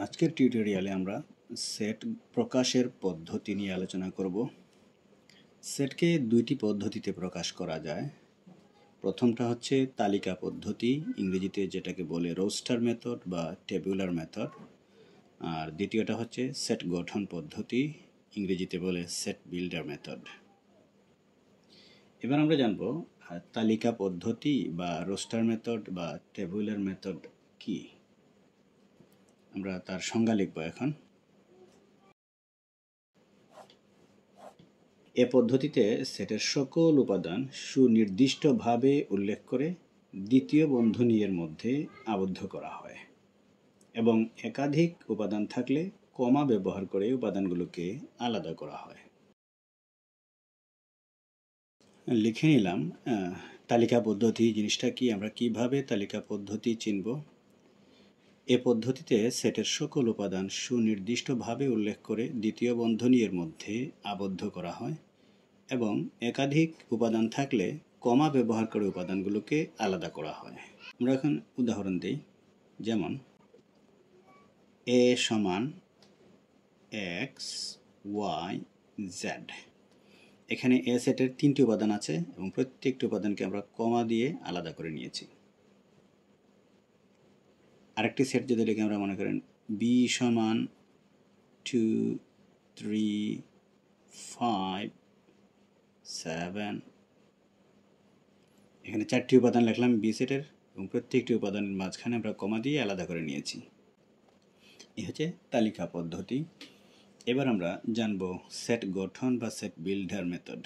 আজকের টিউটোরিয়ালে আমরা সেট প্রকাশের পদ্ধতি নিয়ে আলোচনা করব। সেটকে দুইটি পদ্ধতিতে প্রকাশ করা যায়। প্রথমটা হচ্ছে তালিকা পদ্ধতি, ইংরেজিতে যেটাকে বলে রোস্টার মেথড বা টেবুলার মেথড, আর দ্বিতীয়টা হচ্ছে সেট গঠন পদ্ধতি, ইংরেজিতে বলে সেট বিল্ডার মেথড। এবার আমরা জানব তালিকা পদ্ধতি বা রোস্টার মেথড বা টেবুলার মেথড কি। আমরা তার সংজ্ঞা লিখব এখন। এ পদ্ধতিতে সেটের সকল উপাদান সুনির্দিষ্টভাবে উল্লেখ করে দ্বিতীয় বন্ধনীর মধ্যে আবদ্ধ করা হয় এবং একাধিক উপাদান থাকলে কমা ব্যবহার করে উপাদানগুলোকে আলাদা করা হয়। লিখে নিলাম তালিকা পদ্ধতি জিনিসটা কি, আমরা কিভাবে তালিকা পদ্ধতি চিনব। এ পদ্ধতিতে সেটের সকল উপাদান সুনির্দিষ্টভাবে উল্লেখ করে দ্বিতীয় বন্ধনীর মধ্যে আবদ্ধ করা হয় এবং একাধিক উপাদান থাকলে কমা ব্যবহার করে উপাদানগুলোকে আলাদা করা হয়। আমরা এখন উদাহরণ দিই, যেমন এ সমান এক্স ওয়াই জেড। এখানে এ সেটের তিনটি উপাদান আছে এবং প্রত্যেকটি উপাদানকে আমরা কমা দিয়ে আলাদা করে নিয়েছি। আরেকটি সেট যদি লিখে আমরা মনে করেন বি সমান 2 3 5 7, এখানে চারটি উপাদান লিখলাম বি সেটের এবং প্রত্যেকটি উপাদানের মাঝখানে আমরা কমা দিয়ে আলাদা করে নিয়েছি। এই হচ্ছে তালিকা পদ্ধতি। এবার আমরা জানব সেট গঠন বা সেট বিল্ডার মেথড।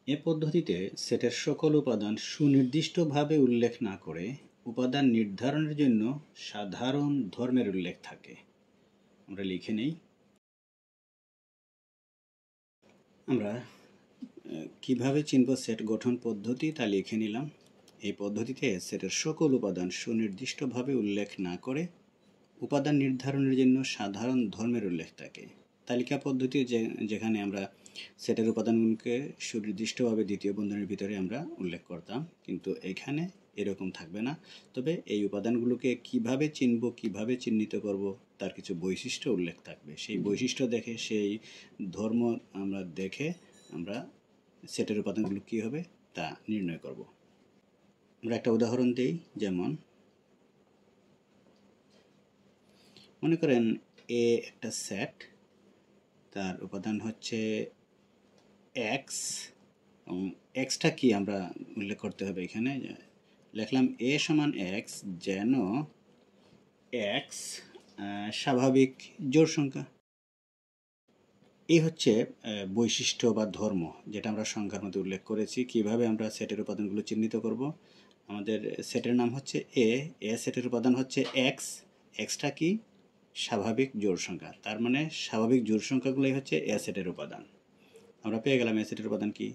এ পদ্ধতিতে সেটের সকল উপাদান সুনির্দিষ্টভাবে উল্লেখ না করে উপাদান নির্ধারণের জন্য সাধারণ ধর্মের উল্লেখ থাকে। আমরা লিখে নেই। আমরা কিভাবে চিনব সেট গঠন পদ্ধতি তা লিখে নিলাম। এই পদ্ধতিতে সেটের সকল উপাদান সুনির্দিষ্টভাবে উল্লেখ না করে উপাদান নির্ধারণের জন্য সাধারণ ধর্মের উল্লেখ থাকে। তালিকা পদ্ধতি যেখানে আমরা সেটের উপাদানগুলোকে সুনির্দিষ্টভাবে দ্বিতীয় বন্ধনীর ভিতরে আমরা উল্লেখ করতাম, কিন্তু এখানে এরকম থাকবে না। তবে এই উপাদানগুলোকে কিভাবে চিনব, কিভাবে চিহ্নিত করব তার কিছু বৈশিষ্ট্য উল্লেখ থাকবে। সেই বৈশিষ্ট্য দেখে, সেই ধর্ম আমরা দেখে আমরা সেটের উপাদানগুলো কী হবে তা নির্ণয় করব। আমরা একটা উদাহরণ দিই, যেমন মনে করেন এ একটা সেট, তার উপাদান হচ্ছে এক্স এবং এক্সটা কি আমরা উল্লেখ করতে হবে। এখানে লিখলাম এ সমান এক্স যেন এক্স স্বাভাবিক জোড় সংখ্যা। এই হচ্ছে বৈশিষ্ট্য বা ধর্ম যেটা আমরা সংখ্যার মধ্যে উল্লেখ করেছি। কিভাবে আমরা সেটের উপাদানগুলো চিহ্নিত করব। আমাদের সেটের নাম হচ্ছে এ সেটের উপাদান হচ্ছে এক্স, এক্সটা কি স্বাভাবিক জোড় সংখ্যা, তার মানে স্বাভাবিক জোড় সংখ্যাগুলোই হচ্ছে এ সেটের উপাদান। আমরা পেয়ে গেলাম এ সেটের উপাদান কি,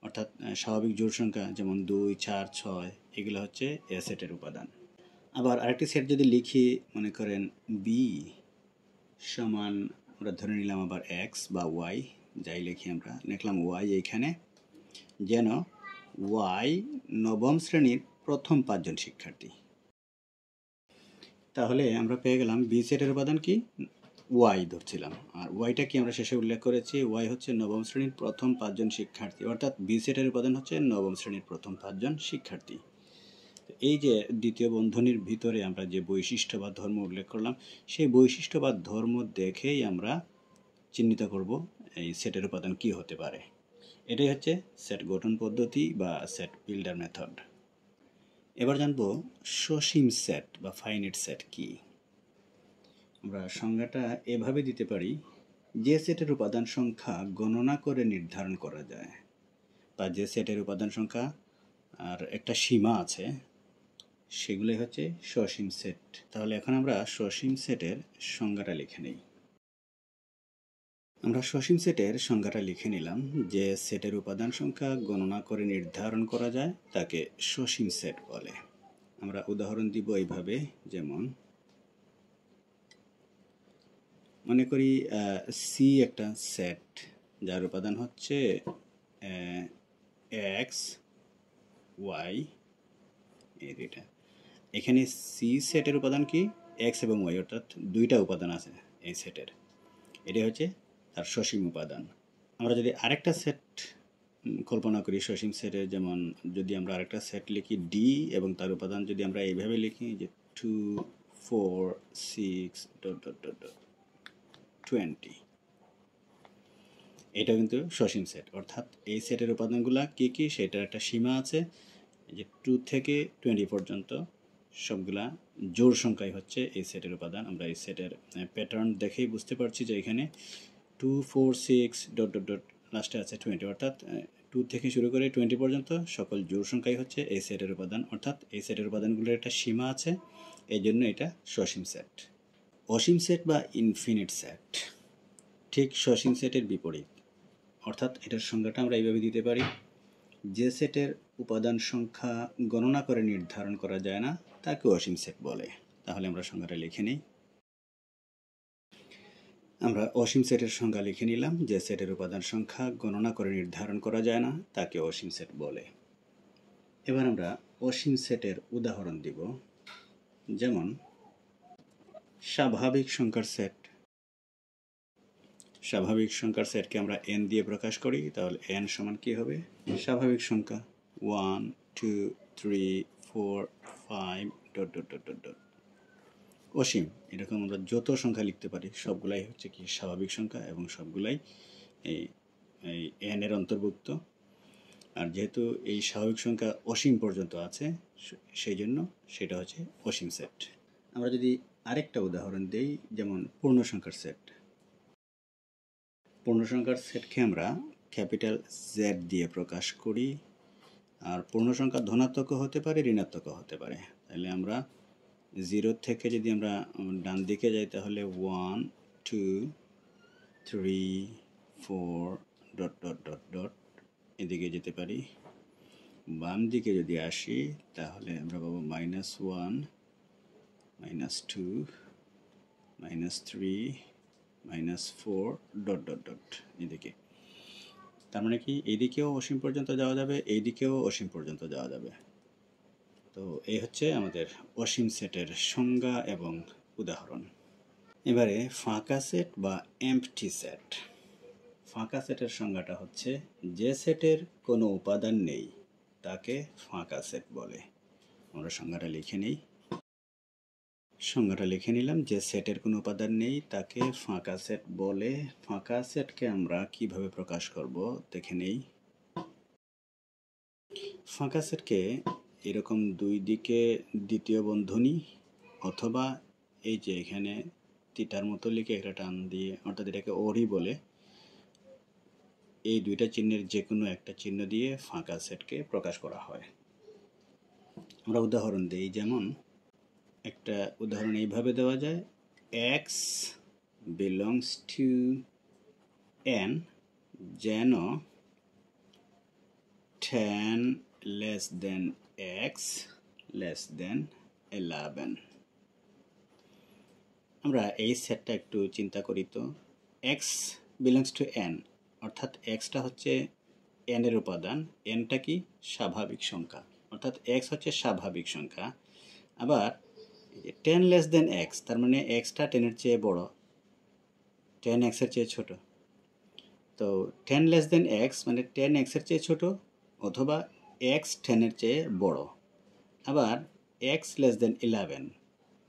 অর্থাৎ স্বাভাবিক জোড় সংখ্যা যেমন 2 4 6 এগুলো হচ্ছে এ সেটের উপাদান। আবার আরেকটি সেট যদি লিখি, মনে করেন বি সমান, আমরা ধরে নিলাম আবার এক্স বা ওয়াই, যাই লিখি আমরা লিখলাম ওয়াই এইখানে, যেন ওয়াই নবম শ্রেণীর প্রথম 5 জন শিক্ষার্থী। তাহলে আমরা পেয়ে গেলাম বি সেটের উপাদান কি, ওয়াই ধরছিলাম, আর ওয়াইটা কি আমরা শেষে উল্লেখ করেছি, ওয়াই হচ্ছে নবম শ্রেণীর প্রথম 5 জন শিক্ষার্থী, অর্থাৎ বি সেটের উপাদান হচ্ছে নবম শ্রেণীর প্রথম 5 জন শিক্ষার্থী। এই যে দ্বিতীয় বন্ধনীর ভিতরে আমরা যে বৈশিষ্ট্য বা ধর্ম উল্লেখ করলাম, সেই বৈশিষ্ট্য বা ধর্ম দেখেই আমরা চিহ্নিত করব এই সেটের উপাদান কি হতে পারে। এটাই হচ্ছে সেট গঠন পদ্ধতি বা সেট বিল্ডার মেথড। এবার জানব সসীম সেট বা ফাইনাইট সেট কি। আমরা সংজ্ঞাটা এভাবে দিতে পারি, যে সেটের উপাদান সংখ্যা গণনা করে নির্ধারণ করা যায়, বা যে সেটের উপাদান সংখ্যা আর একটা সীমা আছে, সেগুলোই হচ্ছে সসীম সেট। তাহলে এখন আমরা সসীম সেটের সংজ্ঞাটা লিখে নিই। আমরা সসীম সেটের সংজ্ঞাটা লিখে নিলাম। যে সেটের উপাদান সংখ্যা গণনা করে নির্ধারণ করা যায় তাকে সসীম সেট বলে। আমরা উদাহরণ দিব এইভাবে, যেমন মনে করি সি একটা সেট যার উপাদান হচ্ছে এক্স ওয়াই এটা। এখানে সি সেটের উপাদান কি? এক্স এবং ওয়াই, অর্থাৎ দুইটা উপাদান আছে এই সেটের। এটাই হচ্ছে তার সসীম উপাদান। আমরা যদি আরেকটা সেট কল্পনা করি সসীম সেটের, যেমন যদি আমরা আরেকটা সেট লিখি ডি এবং তার উপাদান যদি আমরা এইভাবে লিখি যে 2 4 6 ডট ডট ডট ডট 20, এটা কিন্তু সসীম সেট। অর্থাৎ এই সেটের উপাদানগুলো কী কী সেটার একটা সীমা আছে, যে 2 থেকে 20 পর্যন্ত সবগুলা জোড় সংখ্যাই হচ্ছে এই সেটের উপাদান। আমরা এই সেটের প্যাটার্ন দেখেই বুঝতে পারছি যে এখানে 2 4 6 ডট ডট ডট লাস্টে আছে 20, অর্থাৎ 2 থেকে শুরু করে 20 পর্যন্ত সকল জোড় সংখ্যাই হচ্ছে এই সেটের উপাদান। অর্থাৎ এই সেটের উপাদানগুলোর একটা সীমা আছে, এই জন্য এটা সসীম সেট। অসীম সেট বা ইনফিনিট সেট ঠিক সসীম সেটের বিপরীত। অর্থাৎ এটার সংজ্ঞাটা আমরা এইভাবে দিতে পারি, যে সেটের উপাদান সংখ্যা গণনা করে নির্ধারণ করা যায় না তাকে অসীম সেট বলে। তাহলে আমরা সংজ্ঞাটা লিখে নিই। আমরা অসীম সেটের সংজ্ঞা লিখে নিলাম, যে সেটের উপাদান সংখ্যা গণনা করে নির্ধারণ করা যায় না তাকে অসীম সেট বলে। এবার আমরা অসীম সেটের উদাহরণ দিব, যেমন স্বাভাবিক সংখ্যার সেট। স্বাভাবিক সংখ্যার সেটকে আমরা n দিয়ে প্রকাশ করি, তাহলে n সমান কি হবে? স্বাভাবিক সংখ্যা 1 2 3 4 5 dot dot dot dot dot অসীম। এরকম আমরা যত সংখ্যা লিখতে পারি সবগুলাই হচ্ছে কি স্বাভাবিক সংখ্যা এবং সবগুলাই এই এই n এর অন্তর্ভুক্ত। আর যেহেতু এই স্বাভাবিক সংখ্যা অসীম পর্যন্ত আছে, সেই জন্য সেটা হচ্ছে অসীম সেট। আমরা যদি আরেকটা উদাহরণ দেই, যেমন পূর্ণ সংখ্যার সেট। পূর্ণ সংখ্যার সেটকে আমরা ক্যাপিটাল জেড দিয়ে প্রকাশ করি, আর পূর্ণ সংখ্যা ধনাত্মকও হতে পারে ঋণাত্মকও হতে পারে। তাহলে আমরা 0 থেকে যদি আমরা ডান দিকে যাই তাহলে 1 2 3 4 ডট ডট ডট ডট এদিকে যেতে পারি। বাম দিকে যদি আসি তাহলে আমরা পাবো -1 -2 -3 -4 ডট ডট ডট এদিকে। তার মানে কি এইদিকেও অসীম পর্যন্ত যাওয়া যাবে, এইদিকেও অসীম পর্যন্ত যাওয়া যাবে। তো এই হচ্ছে আমাদের অসীম সেটের সংজ্ঞা এবং উদাহরণ। এবারে ফাঁকা সেট বা এম্পটি সেট। ফাঁকা সেটের সংজ্ঞাটা হচ্ছে, যে সেটের কোনো উপাদান নেই তাকে ফাঁকা সেট বলে। আমরা সংজ্ঞাটা লিখে নিই। সংজ্ঞাটা লিখে নিলাম, যে সেটের কোনো উপাদান নেই তাকে ফাঁকা সেট বলে। ফাঁকা সেটকে আমরা কিভাবে প্রকাশ করব দেখে নেই। ফাঁকা সেটকে এরকম দুই দিকে দ্বিতীয় বন্ধনী অথবা এই যে এখানে তিতার মতো লিখে একটা টান দিয়ে, অর্থাৎ এটাকে ওরই বলে, এই দুইটা চিহ্নের যে কোনো একটা চিহ্ন দিয়ে ফাঁকা সেটকে প্রকাশ করা হয়। আমরা উদাহরণ দিই, যেমন একটা উদাহরণ এইভাবে দেওয়া যায়, x belongs to n যেন 10 less than x less than 11। আমরা এই সেটটা একটু চিন্তা করি তো। x belongs to n, অর্থাৎ xটা হচ্ছে n এর উপাদান, nটা কি স্বাভাবিক সংখ্যা, অর্থাৎ x হচ্ছে স্বাভাবিক সংখ্যা। আবার 10 less than x, তার মানে xটা 10 এর চেয়ে বড়, 10 x এর চেয়ে ছোট। তো 10 less than x মানে 10 x এর চেয়ে ছোট অথবা x 10 এর চেয়ে বড়। আবার x less than 11,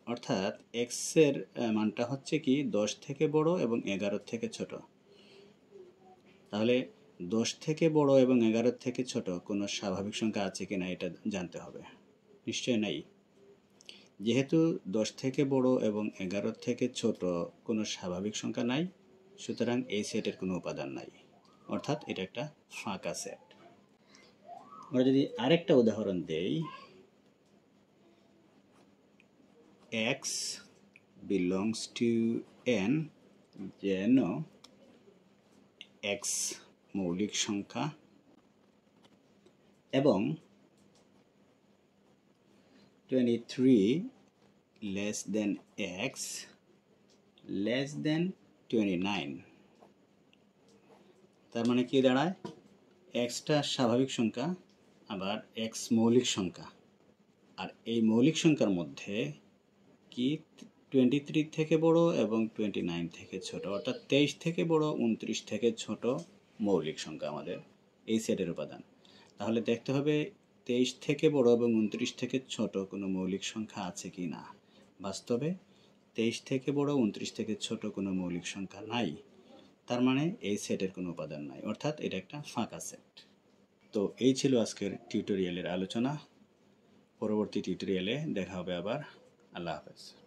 অর্থাৎ x এর মানটা হচ্ছে কি 10 থেকে বড় এবং 11 থেকে ছোট। তাহলে 10 থেকে বড় এবং 11 থেকে ছোট কোনো স্বাভাবিক সংখ্যা আছে কিনা এটা জানতে হবে। নিশ্চয় নাই। যেহেতু 10 থেকে বড় এবং 11 থেকে ছোট কোনো স্বাভাবিক সংখ্যা নাই, সুতরাং এই সেটের কোনো উপাদান নাই, অর্থাৎ এটা একটা ফাঁকা সেট। আমরা যদি আরেকটা উদাহরণ দেই, x belongs to n যেন x মৌলিক সংখ্যা এবং 23 less than x less than 29। তার মানে কি দাঁড়ায়, xটা স্বাভাবিক সংখ্যা আবার x মৌলিক সংখ্যা, আর এই মৌলিক সংখ্যার মধ্যে কি 23 থেকে বড় এবং 29 থেকে ছোট, অর্থাৎ 23 থেকে বড় 29 থেকে ছোট মৌলিক সংখ্যা আমাদের এই সেটের উপাদান। তাহলে দেখতে হবে 23 থেকে বড় এবং 29 থেকে ছোট কোনো মৌলিক সংখ্যা আছে কি না। বাস্তবে 23 থেকে বড় 29 থেকে ছোট কোনো মৌলিক সংখ্যা নাই, তার মানে এই সেটের কোনো উপাদান নাই, অর্থাৎ এটা একটা ফাঁকা সেট। তো এই ছিল আজকের টিউটোরিয়ালের আলোচনা। পরবর্তী টিউটোরিয়ালে দেখা হবে আবার। আল্লাহ হাফেজ।